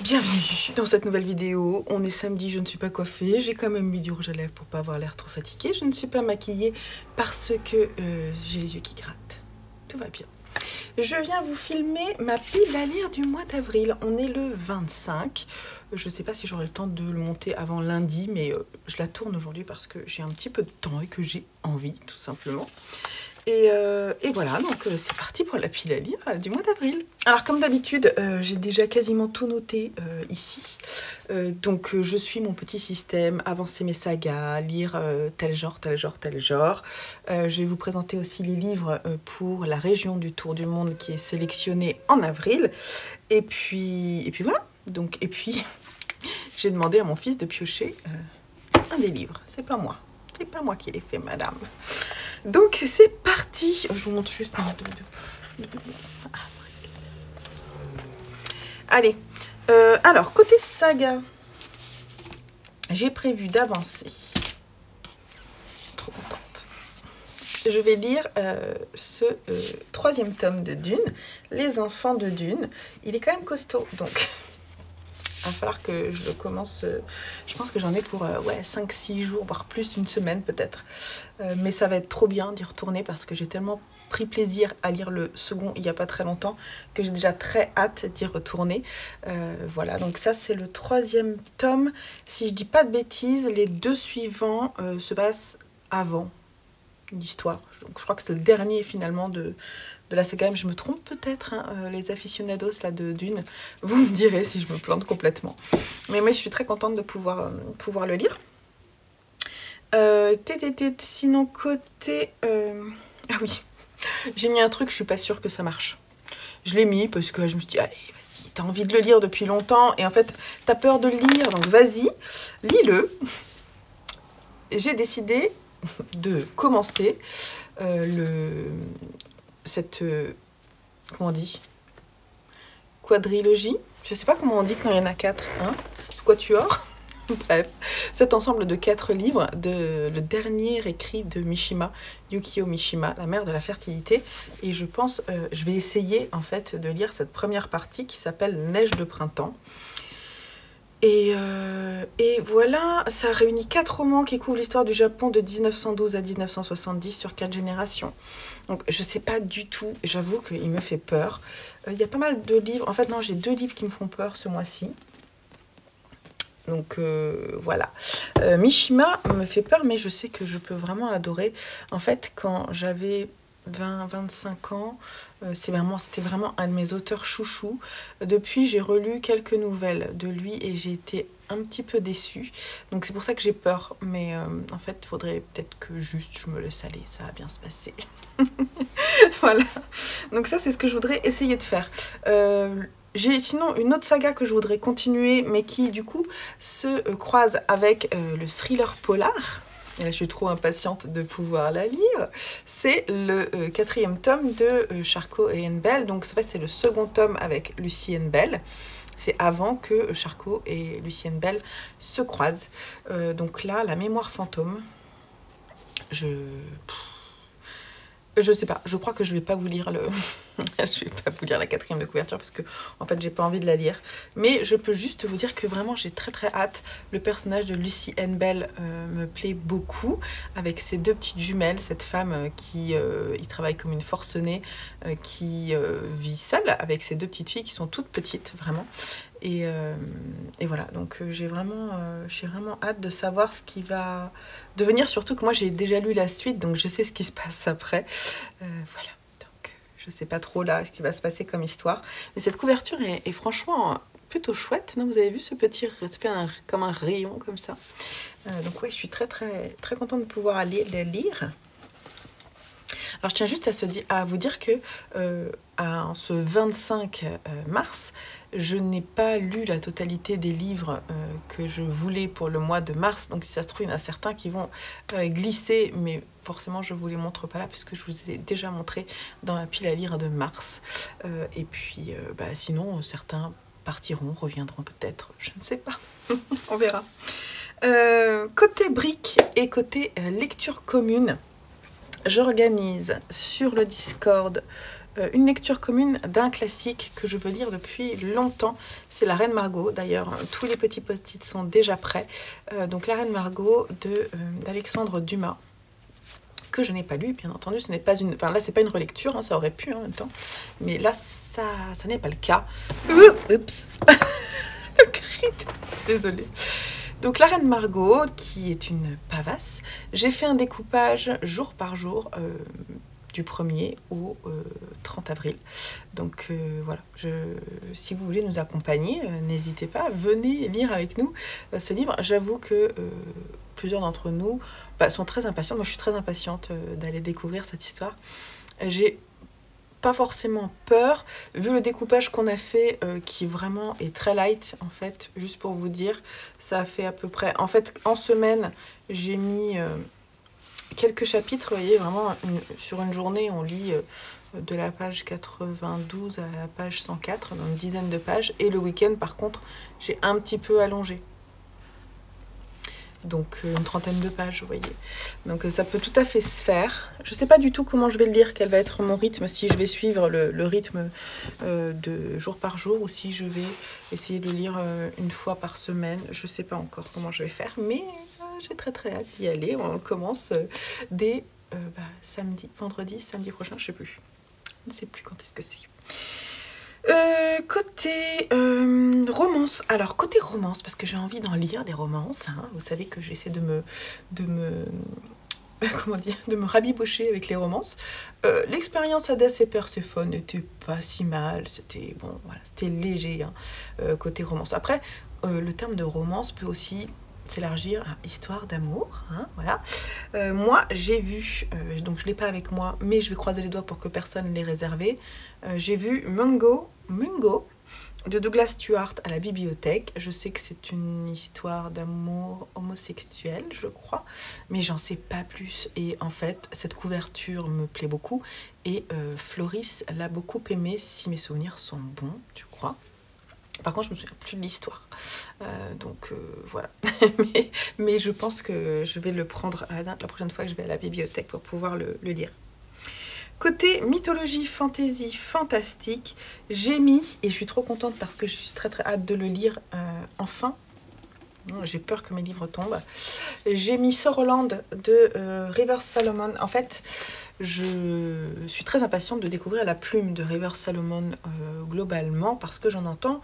Bienvenue dans cette nouvelle vidéo. On est samedi, je ne suis pas coiffée. J'ai quand même mis du rouge à lèvres pour pas avoir l'air trop fatiguée. Je ne suis pas maquillée parce que j'ai les yeux qui grattent. Tout va bien. Je viens vous filmer ma pile à lire du mois d'avril. On est le 25. Je ne sais pas si j'aurai le temps de le monter avant lundi, mais je la tourne aujourd'hui parce que j'ai un petit peu de temps et que j'ai envie, tout simplement. Et voilà, donc c'est parti pour la pile à lire du mois d'avril. Alors comme d'habitude, j'ai déjà quasiment tout noté ici. Donc je suis mon petit système, avancer mes sagas, lire tel genre, tel genre, tel genre. Je vais vous présenter aussi les livres pour la région du Tour du Monde qui est sélectionnée en avril. Et puis voilà. Donc, et puis j'ai demandé à mon fils de piocher un des livres. C'est pas moi. C'est pas moi qui l'ai fait, madame. Donc c'est parti. Je vous montre juste. Allez. Alors côté saga, j'ai prévu d'avancer. Trop contente. Je vais lire ce troisième tome de Dune, Les Enfants de Dune. Il est quand même costaud, donc il va falloir que je le commence. Je pense que j'en ai pour ouais, 5-6 jours, voire plus, une semaine peut-être. Mais ça va être trop bien d'y retourner parce que j'ai tellement pris plaisir à lire le second il n'y a pas très longtemps que j'ai déjà très hâte d'y retourner. Voilà, donc ça c'est le troisième tome. Si je dis pas de bêtises, les deux suivants se passent avant l'histoire. Donc je crois que c'est le dernier finalement de la saga. Je me trompe peut-être, hein, les aficionados là, de Dune. Vous me direz si je me plante complètement. Mais moi je suis très contente de pouvoir le lire. Sinon côté... Ah oui, j'ai mis un truc, je suis pas sûre que ça marche. Je l'ai mis parce que je me suis dit, allez, vas-y, t'as envie de le lire depuis longtemps. Et en fait, t'as peur de le lire, donc vas-y, lis-le. J'ai décidé de commencer cette... comment on dit, quadrilogie. Je sais pas comment on dit quand il y en a 4, hein, quatuor. Bref, cet ensemble de 4 livres, le dernier écrit de Mishima, Yukio Mishima, la mère de la fertilité. Et je pense, je vais essayer en fait de lire cette première partie qui s'appelle Neige de printemps. Et voilà, ça réunit 4 romans qui couvrent l'histoire du Japon de 1912 à 1970 sur 4 générations. Donc je sais pas du tout, j'avoue qu'il me fait peur. Il y a pas mal de livres, en fait non, j'ai 2 livres qui me font peur ce mois-ci. Donc voilà. Mishima me fait peur, mais je sais que je peux vraiment adorer. En fait, quand j'avais 20-25 ans, c'était vraiment un de mes auteurs chouchous. Depuis, j'ai relu quelques nouvelles de lui et j'ai été un petit peu déçue. Donc c'est pour ça que j'ai peur. Mais en fait, il faudrait peut-être que juste je me laisse aller. Ça va bien se passer. Voilà. Donc ça, c'est ce que je voudrais essayer de faire. J'ai sinon une autre saga que je voudrais continuer, mais qui du coup se croise avec le thriller polar. Et là, je suis trop impatiente de pouvoir la lire. C'est le 4e tome de Charcot et Anne Bell. Donc en fait, c'est le second tome avec Lucy Anne Bell. C'est avant que Charcot et Lucy Anne Bell se croisent. Donc là, la mémoire fantôme. Je sais pas, je crois que je vais pas vous lire je vais pas vous lire la 4e de couverture parce que en fait j'ai pas envie de la lire. Mais je peux juste vous dire que vraiment j'ai très hâte. Le personnage de Lucy Anne Bell me plaît beaucoup, avec ses 2 petites jumelles, cette femme qui y travaille comme une forcenée, qui vit seule avec ses 2 petites filles qui sont toutes petites vraiment. Et voilà, donc j'ai vraiment hâte de savoir ce qui va devenir, surtout que moi j'ai déjà lu la suite, donc je sais ce qui se passe après. Voilà, donc je sais pas trop là ce qui va se passer comme histoire. Mais cette couverture est franchement plutôt chouette, non? Vous avez vu ce petit, comme un rayon comme ça. Donc ouais, je suis très contente de pouvoir aller le lire. Alors je tiens juste à vous dire que en ce 25 mars, je n'ai pas lu la totalité des livres que je voulais pour le mois de mars. Donc si ça se trouve, il y en a certains qui vont glisser, mais forcément je ne vous les montre pas là puisque je vous ai déjà montré dans la pile à lire de mars. Et puis sinon, certains partiront, reviendront peut-être, je ne sais pas, on verra. Côté briques et côté lecture commune, j'organise sur le Discord une lecture commune d'un classique que je veux lire depuis longtemps. C'est La Reine Margot. D'ailleurs, tous les petits post-it sont déjà prêts. Donc La Reine Margot d'Alexandre Dumas, que je n'ai pas lu, bien entendu. Ce n'est pas une, enfin là, c'est pas une relecture, hein, ça aurait pu en même temps, mais là, ça n'est pas le cas. Oups, le cri. Désolée. Donc La Reine Margot, qui est une pavasse, j'ai fait un découpage jour par jour du 1er au 30 avril. Donc voilà, si vous voulez nous accompagner, n'hésitez pas, venez lire avec nous ce livre. J'avoue que plusieurs d'entre nous sont très impatients. Moi, je suis très impatiente d'aller découvrir cette histoire. J'ai pas forcément peur, vu le découpage qu'on a fait, qui vraiment est très light, en fait, juste pour vous dire, ça a fait à peu près... En fait, en semaine, j'ai mis quelques chapitres, vous voyez, vraiment, sur une journée, on lit de la page 92 à la page 104, donc une dizaine de pages, et le week-end, par contre, j'ai un petit peu allongé. Donc une trentaine de pages, vous voyez. Donc ça peut tout à fait se faire. Je ne sais pas du tout comment je vais le lire, quel va être mon rythme, si je vais suivre le rythme de jour par jour, ou si je vais essayer de lire une fois par semaine. Je ne sais pas encore comment je vais faire, mais j'ai très très hâte d'y aller. On commence dès vendredi, samedi prochain, je ne sais plus. Je ne sais plus quand est-ce que c'est. Côté romance, alors côté romance, parce que j'ai envie d'en lire des romances, hein, vous savez que j'essaie de me comment dire, de me rabibocher avec les romances. L'expérience Hadès et Perséphone n'était pas si mal, c'était bon, voilà, c'était léger, hein, côté romance. Après, le terme de romance peut aussi s'élargir à histoire d'amour, hein, voilà. Moi, j'ai vu, donc je ne l'ai pas avec moi, mais je vais croiser les doigts pour que personne ne l'ait réservé. J'ai vu Mungo de Douglas Stuart à la bibliothèque. Je sais que c'est une histoire d'amour homosexuel, je crois, mais j'en sais pas plus. Et en fait, cette couverture me plaît beaucoup. Et Floris l'a beaucoup aimé, si mes souvenirs sont bons, je crois. Par contre, je me souviens plus de l'histoire. Donc voilà. mais je pense que je vais le prendre la prochaine fois que je vais à la bibliothèque pour pouvoir le lire. Côté mythologie, fantasy, fantastique, j'ai mis, et je suis trop contente parce que je suis très très hâte de le lire enfin. J'ai peur que mes livres tombent. J'ai mis Sorland de Rivers Salomon. En fait, je suis très impatiente de découvrir la plume de Rivers Salomon globalement, parce que j'en entends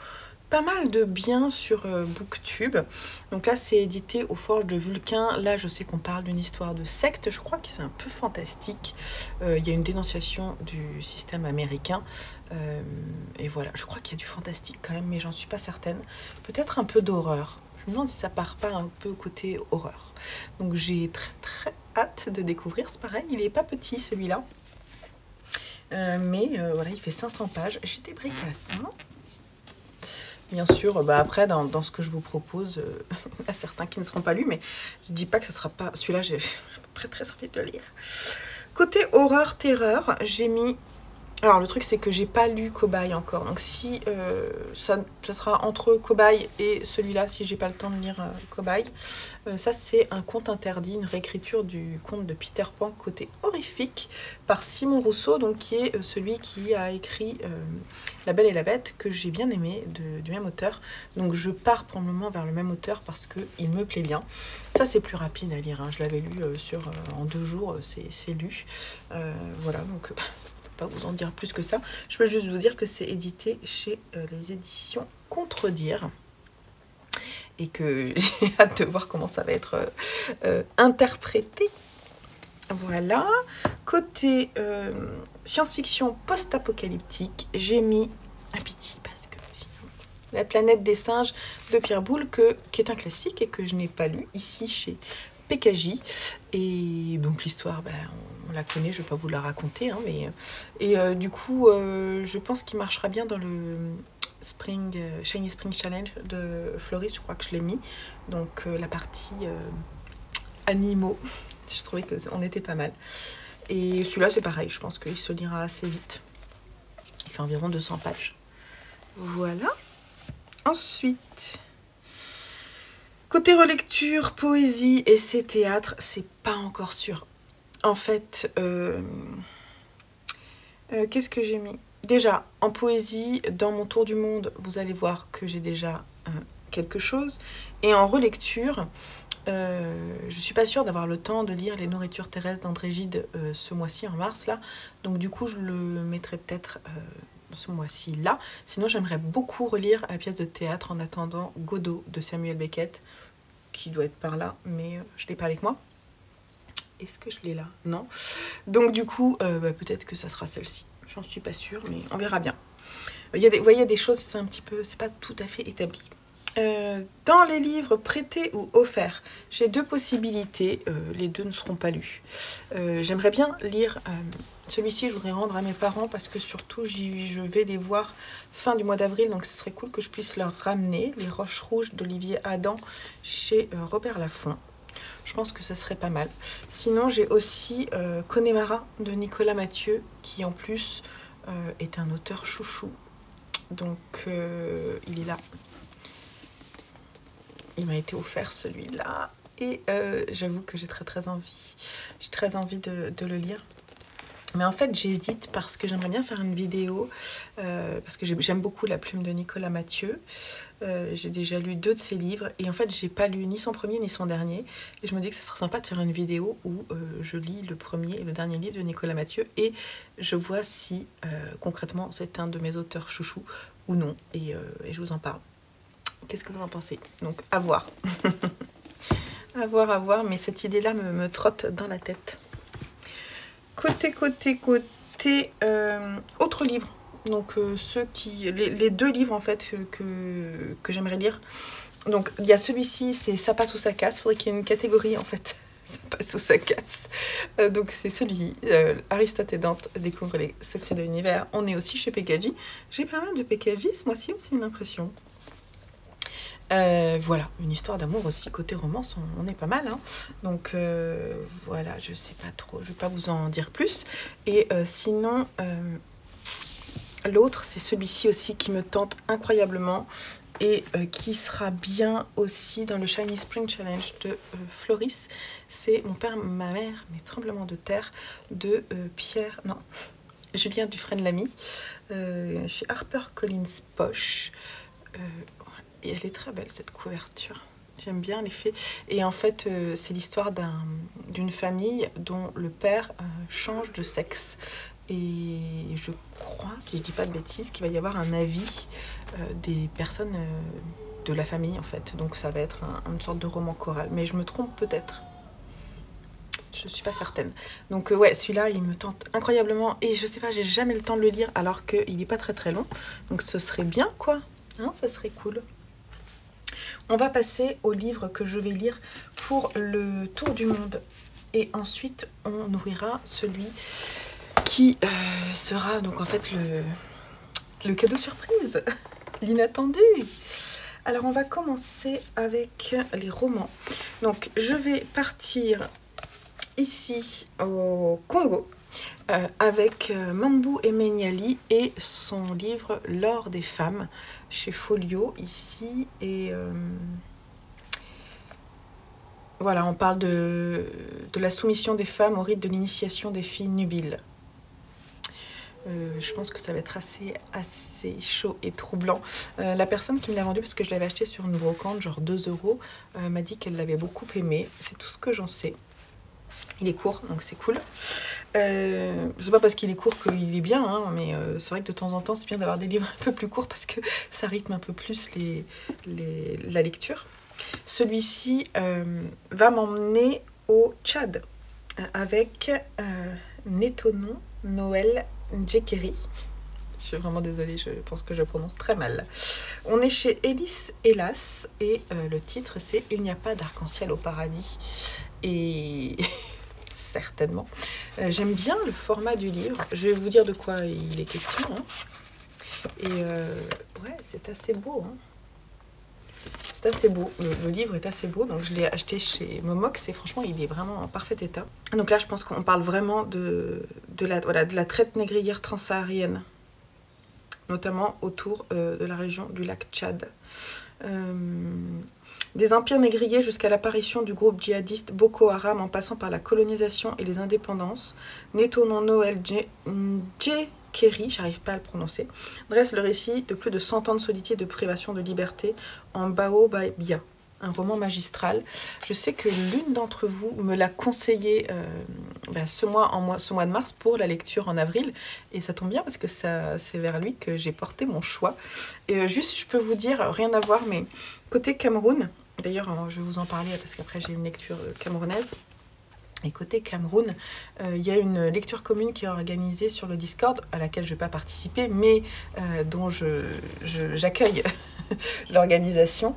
pas mal de bien sur Booktube. Donc là, c'est édité aux Forges de Vulcain. Là, je sais qu'on parle d'une histoire de secte. Je crois que c'est un peu fantastique. Il y a une dénonciation du système américain. Et voilà, je crois qu'il y a du fantastique quand même, mais j'en suis pas certaine. Peut-être un peu d'horreur. Je me demande si ça part pas un peu côté horreur. Donc j'ai très très hâte de découvrir. C'est pareil, il est pas petit celui-là. Mais voilà, il fait 500 pages. J'ai des bricasse, hein. Bien sûr, après, dans ce que je vous propose, il y a certains qui ne seront pas lus, mais je ne dis pas que ce ne sera pas... Celui-là, j'ai très très envie de le lire. Côté horreur, terreur, j'ai mis... Alors, le truc, c'est que j'ai pas lu Cobaye encore. Donc, si ça sera entre Cobaye et celui-là, si j'ai pas le temps de lire Cobaye. Ça, c'est un conte interdit, une réécriture du conte de Peter Pan, côté horrifique, par Simon Rousseau, donc qui est celui qui a écrit La Belle et la Bête, que j'ai bien aimé, du même auteur. Donc, je pars pour le moment vers le même auteur parce qu'il me plaît bien. Ça, c'est plus rapide à lire, hein. Je l'avais lu en 2 jours, c'est lu. Voilà, donc... pas vous en dire plus que ça. Je peux juste vous dire que c'est édité chez les éditions Contredire et que j'ai hâte de voir comment ça va être interprété. Voilà. Côté science-fiction post-apocalyptique, j'ai mis à pitié parce que sinon, La planète des singes de Pierre Boulle, qui est un classique et que je n'ai pas lu ici chez PKJ. Et donc l'histoire, on la connaît, je ne vais pas vous la raconter, hein, mais du coup, je pense qu'il marchera bien dans le Shiny Spring Challenge de Floris, je crois que je l'ai mis. Donc la partie animaux, je trouvais qu'on était pas mal. Et celui-là, c'est pareil, je pense qu'il se lira assez vite. Il fait environ 200 pages. Voilà. Ensuite... Côté relecture, poésie, essai, théâtre, c'est pas encore sûr. En fait, Qu'est-ce que j'ai mis? Déjà, en poésie, dans mon tour du monde, vous allez voir que j'ai déjà quelque chose. Et en relecture, je suis pas sûre d'avoir le temps de lire Les nourritures terrestres d'André Gide ce mois-ci, en mars, là. Donc du coup, je le mettrai peut-être ce mois-ci, là. Sinon, j'aimerais beaucoup relire la pièce de théâtre En attendant Godot de Samuel Beckett, qui doit être par là, mais je l'ai pas avec moi. Est-ce que je l'ai là? Non. Donc du coup, peut-être que ça sera celle-ci. J'en suis pas sûre, mais on verra bien. Vous voyez, des choses qui sont un petit peu... C'est pas tout à fait établi. Dans les livres prêtés ou offerts, j'ai deux possibilités. Les deux ne seront pas lus. J'aimerais bien lire... celui-ci, je voudrais rendre à mes parents parce que surtout, je vais les voir fin du mois d'avril. Donc ce serait cool que je puisse leur ramener Les Roches Rouges d'Olivier Adam chez Robert Laffont. Je pense que ça serait pas mal. Sinon, j'ai aussi Connemara de Nicolas Mathieu, qui en plus est un auteur chouchou. Donc, il est là. Il m'a été offert celui-là. Et j'avoue que j'ai très envie. J'ai très envie de le lire. Mais en fait, j'hésite parce que j'aimerais bien faire une vidéo. Parce que j'aime beaucoup la plume de Nicolas Mathieu. J'ai déjà lu 2 de ses livres. Et en fait, j'ai pas lu ni son premier ni son dernier. Et je me dis que ça serait sympa de faire une vidéo où je lis le premier et le dernier livre de Nicolas Mathieu. Et je vois si concrètement c'est un de mes auteurs chouchous ou non. Et je vous en parle. Qu'est-ce que vous en pensez? Donc, à voir. À voir. Mais cette idée-là me trotte dans la tête. Côté, autres livres. Donc, les 2 livres, en fait, que j'aimerais lire. Donc, il y a celui-ci, c'est Ça passe ou ça casse. Il faudrait qu'il y ait une catégorie, en fait. Ça passe ou ça casse. Donc, c'est celui, Aristote et Dante découvrent les secrets de l'univers. On est aussi chez PKJ. J'ai pas mal de PKJ ce mois-ci, c'est une impression. Voilà, une histoire d'amour aussi, côté romance, on est pas mal, hein. Donc voilà, je sais pas trop, je vais pas vous en dire plus. Et sinon, l'autre, c'est celui-ci aussi qui me tente incroyablement et qui sera bien aussi dans le Shiny Spring Challenge de Floris. C'est Mon père, ma mère, mes tremblements de terre de Julien Dufresne-Lamy, chez HarperCollins Poche. Et elle est très belle cette couverture. J'aime bien l'effet. Et en fait, c'est l'histoire d'une famille dont le père change de sexe. Et je crois, si je dis pas de bêtises, qu'il va y avoir un avis des personnes de la famille en fait. Donc ça va être une sorte de roman choral. Mais je me trompe peut-être. Je suis pas certaine. Donc ouais, celui-là, il me tente incroyablement. Et je sais pas, j'ai jamais le temps de le lire alors qu'il est pas très long. Donc ce serait bien quoi. Hein, ça serait cool. On va passer au livre que je vais lire pour le tour du monde. Et ensuite, on ouvrira celui qui sera donc en fait le cadeau surprise, l'inattendu. Alors, on va commencer avec les romans. Donc, je vais partir ici au Congo avec Mambou Emeniali et son livre L'or des femmes chez Folio ici. Et voilà, on parle de la soumission des femmes au rite de l'initiation des filles nubiles. Je pense que ça va être assez chaud et troublant. La personne qui me l'a vendu, parce que je l'avais acheté sur une brocante, genre 2 €, m'a dit qu'elle l'avait beaucoup aimé. C'est tout ce que j'en sais. Il est court, donc c'est cool. Je sais pas parce qu'il est court qu'il est bien, hein, mais c'est vrai que de temps en temps, c'est bien d'avoir des livres un peu plus courts parce que ça rythme un peu plus la lecture. Celui-ci va m'emmener au Tchad avec Netonon Noël Djekeri. Je suis vraiment désolée, je pense que je prononce très mal. On est chez Hélice Hélas et le titre c'est Il n'y a pas d'arc-en-ciel au paradis. Et certainement. J'aime bien le format du livre. Je vais vous dire de quoi il est question. Hein. Et ouais, c'est assez beau. Hein. C'est assez beau. Le livre est assez beau. Donc je l'ai acheté chez Momox et franchement, il est vraiment en parfait état. Donc là, je pense qu'on parle vraiment de la traite négrière transsaharienne, notamment autour de la région du lac Tchad. Des empires négriers jusqu'à l'apparition du groupe djihadiste Boko Haram en passant par la colonisation et les indépendances, Netonon Noël Kerry, j'arrive pas à le prononcer, dresse le récit de plus de 100 ans de solitude et de privation de liberté en Baobabia, un roman magistral. Je sais que l'une d'entre vous me l'a conseillé ce mois de mars pour la lecture en avril, et ça tombe bien parce que c'est vers lui que j'ai porté mon choix. Et juste, je peux vous dire, rien à voir, mais côté Cameroun, d'ailleurs je vais vous en parler parce qu'après j'ai une lecture camerounaise. Et côté Cameroun, il y a une lecture commune qui est organisée sur le Discord, à laquelle je ne vais pas participer, mais dont j'accueille l'organisation,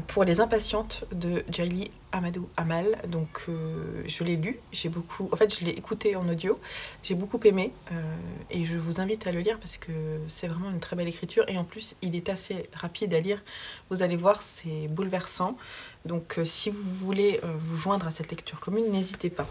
pour les impatientes de Djaili Amadou Amal. Donc je l'ai lu, je l'ai écouté en audio, j'ai beaucoup aimé, et je vous invite à le lire parce que c'est vraiment une très belle écriture, et en plus il est assez rapide à lire, vous allez voir, c'est bouleversant. Donc si vous voulez vous joindre à cette lecture commune, n'hésitez pas.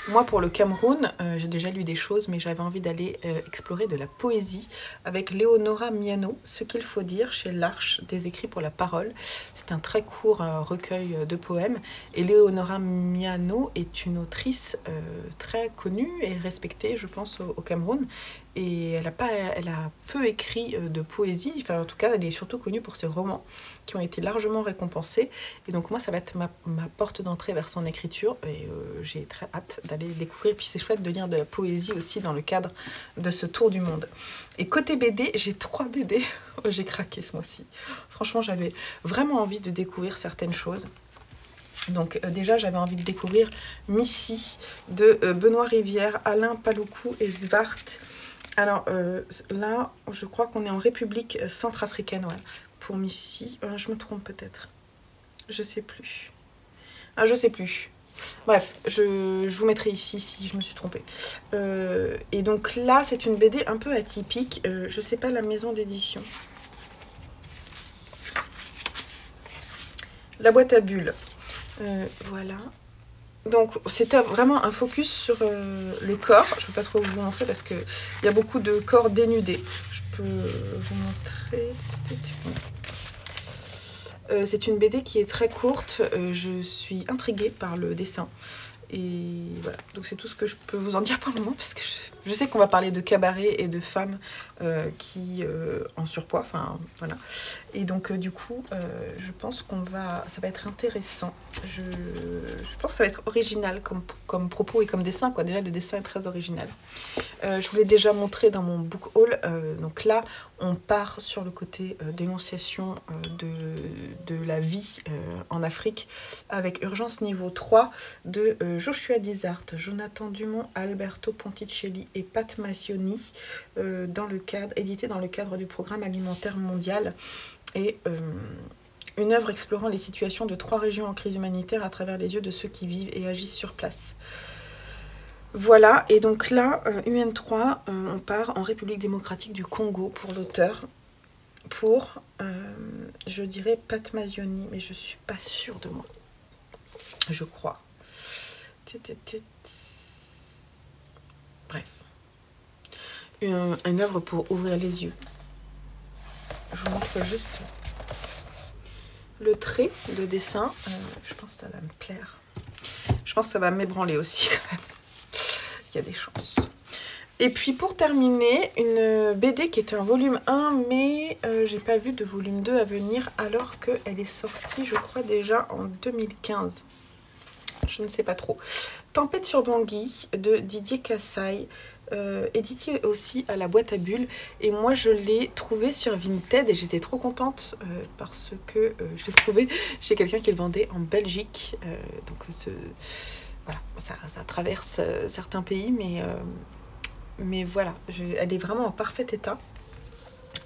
Moi pour le Cameroun, j'ai déjà lu des choses, mais j'avais envie d'aller explorer de la poésie avec Léonora Miano, Ce qu'il faut dire, chez l'Arche des écrits pour la parole. C'est un très court recueil de poèmes, et Léonora Miano est une autrice très connue et respectée, je pense, au Cameroun. Et elle a peu écrit de poésie, enfin en tout cas elle est surtout connue pour ses romans qui ont été largement récompensés. Et donc moi ça va être ma porte d'entrée vers son écriture, et j'ai très hâte d'aller découvrir. Et puis c'est chouette de lire de la poésie aussi dans le cadre de ce tour du monde. Et côté BD, j'ai 3 BD, j'ai craqué ce mois-ci. Franchement j'avais vraiment envie de découvrir certaines choses. Donc déjà j'avais envie de découvrir Missy de Benoît Rivière, Alain Paloukou et Svart. Alors là, je crois qu'on est en République centrafricaine, ouais, pour Missy. Je me trompe peut-être. Je sais plus. Je sais plus. Bref, je vous mettrai ici si je me suis trompée. Et donc là, c'est une BD un peu atypique. Je sais pas la maison d'édition. La boîte à bulles. Voilà. Donc c'était vraiment un focus sur le corps. Je ne peux pas trop vous montrer parce qu'il y a beaucoup de corps dénudés. Je peux vous montrer. C'est une BD qui est très courte. Je suis intriguée par le dessin. Et voilà, donc c'est tout ce que je peux vous en dire pour le moment, parce que je sais qu'on va parler de cabaret et de femmes qui en surpoids, enfin voilà. Et donc du coup, je pense ça va être intéressant. Je pense que ça va être original comme propos et comme dessin, quoi. Déjà le dessin est très original. Je vous l'ai déjà montré dans mon book haul. Donc là, on part sur le côté dénonciation de la vie en Afrique, avec Urgence niveau 3 de Joshua Dysart, Jonathan Dumont, Alberto Ponticelli et Pat Massioni, édité dans le cadre du Programme alimentaire mondial. Et une œuvre explorant les situations de 3 régions en crise humanitaire à travers les yeux de ceux qui vivent et agissent sur place. Voilà, et donc là, UN3, on part en République démocratique du Congo pour l'auteur, pour, je dirais, Pat Massioni, mais je suis pas sûre de moi, je crois. Bref, une œuvre pour ouvrir les yeux. Je vous montre juste le trait de dessin. Je pense que ça va me plaire. Je pense que ça va m'ébranler aussi quand même. Il y a des chances. Et puis pour terminer, une BD qui est un volume 1, mais j'ai pas vu de volume 2 à venir, alors qu'elle est sortie, je crois, déjà en 2015. Je ne sais pas trop. Tempête sur Bangui de Didier Cassaille, édité aussi à la boîte à bulles. Et moi je l'ai trouvé sur Vinted et j'étais trop contente parce que je l'ai trouvé chez quelqu'un qui le vendait en Belgique. Donc voilà, ça traverse certains pays, mais voilà, elle est vraiment en parfait état.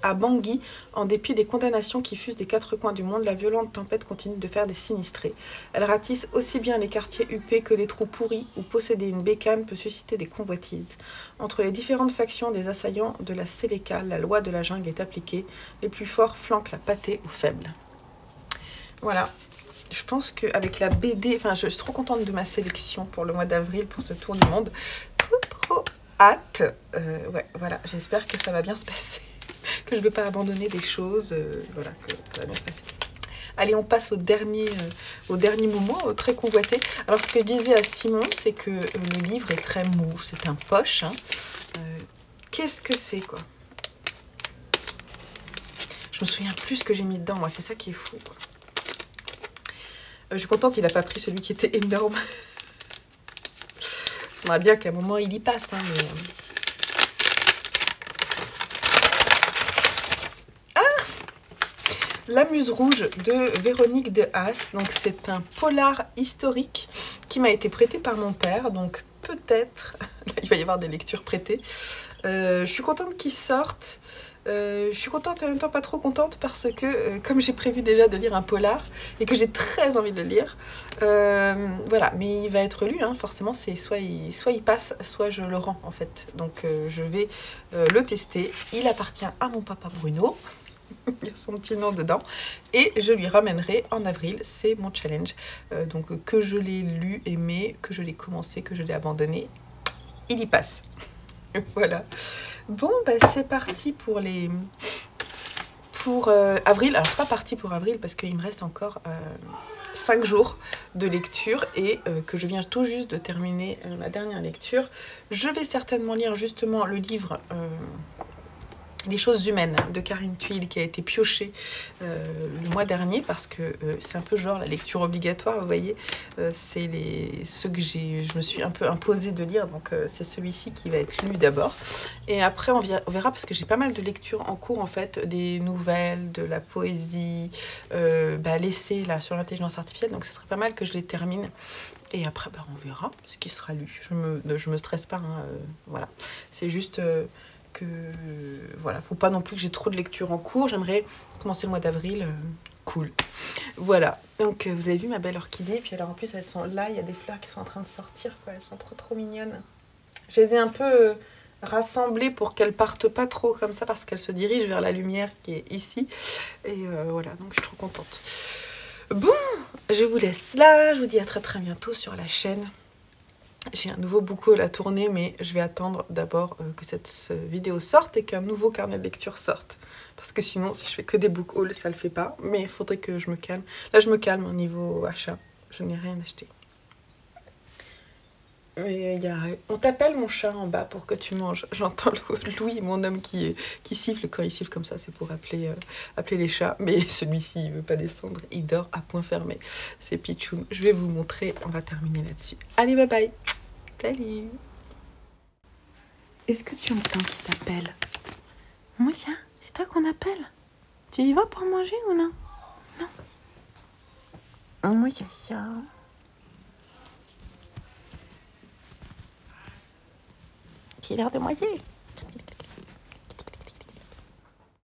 À Bangui, en dépit des condamnations qui fusent des 4 coins du monde, la violente tempête continue de faire des sinistrés. Elle ratisse aussi bien les quartiers huppés que les trous pourris où posséder une bécane peut susciter des convoitises. Entre les différentes factions des assaillants de la Séléka, la loi de la jungle est appliquée. Les plus forts flanquent la pâtée aux faibles. Voilà. Je pense qu'avec la BD, enfin je suis trop contente de ma sélection pour le mois d'avril, pour ce tour du monde. Trop hâte. Ouais, voilà, j'espère que ça va bien se passer. Que je ne vais pas abandonner des choses, voilà, que ça va bien se passer. Allez, on passe au dernier moment, très convoité. Alors, ce que je disais à Simon, c'est que le livre est très mou. C'est un poche. Hein. Qu'est-ce que c'est, quoi? Je me souviens plus ce que j'ai mis dedans, moi. C'est ça qui est fou, quoi. Je suis contente qu'il n'a pas pris celui qui était énorme. J'aimerais bien qu'à un moment, il y passe. Hein, mais... La Muse Rouge de Véronique de Haas. Donc c'est un polar historique qui m'a été prêté par mon père. Donc peut-être, il va y avoir des lectures prêtées. Je suis contente qu'il sorte. Je suis contente et en même temps pas trop contente parce que comme j'ai prévu déjà de lire un polar et que j'ai très envie de le lire, voilà, mais il va être lu, hein, forcément, c'est soit il passe, soit je le rends en fait. Donc je vais le tester. Il appartient à mon papa Bruno. Il y a son petit nom dedans. Et je lui ramènerai en avril. C'est mon challenge. Donc que je l'ai lu, aimé, que je l'ai commencé, que je l'ai abandonné. Il y passe. Voilà. Bon, bah, c'est parti pour avril. Alors, c'est pas parti pour avril parce qu'il me reste encore 5 jours de lecture et que je viens tout juste de terminer ma dernière lecture. Je vais certainement lire justement le livre... Les choses humaines de Karine Thuil qui a été piochée le mois dernier parce que c'est un peu genre la lecture obligatoire, vous voyez, c'est ceux que je me suis un peu imposée de lire, donc c'est celui-ci qui va être lu d'abord et après on verra parce que j'ai pas mal de lectures en cours en fait, des nouvelles, de la poésie, l'essai là sur l'intelligence artificielle, donc ce serait pas mal que je les termine. Et après, on verra ce qui sera lu. Je me stresse pas, hein, voilà. C'est juste... que voilà, faut pas non plus que j'ai trop de lecture en cours. J'aimerais commencer le mois d'avril, cool. Voilà, donc vous avez vu ma belle orchidée, puis alors en plus elles sont là, il y a des fleurs qui sont en train de sortir, quoi. Elles sont trop mignonnes. Je les ai un peu rassemblées pour qu'elles partent pas trop comme ça parce qu'elles se dirigent vers la lumière qui est ici. Et voilà, donc je suis trop contente. Bon, je vous laisse là, je vous dis à très bientôt sur la chaîne. J'ai un nouveau book haul à tourner, mais je vais attendre d'abord que cette vidéo sorte et qu'un nouveau carnet de lecture sorte. Parce que sinon, si je fais que des book hauls, ça le fait pas. Mais il faudrait que je me calme. Là, je me calme au niveau achat. Je n'ai rien acheté. Mais on t'appelle mon chat en bas pour que tu manges. J'entends Louis, mon homme, qui siffle. Quand il siffle comme ça, c'est pour appeler les chats. Mais celui-ci, il veut pas descendre. Il dort à point fermé. C'est Pichoun. Je vais vous montrer. On va terminer là-dessus. Allez, bye bye. Salut. Est-ce que tu entends qui t'appelle? Moi, tiens, c'est toi qu'on appelle. Tu y vas pour manger ou non? Non. Moi, c'est ça. J'ai l'air de moitié.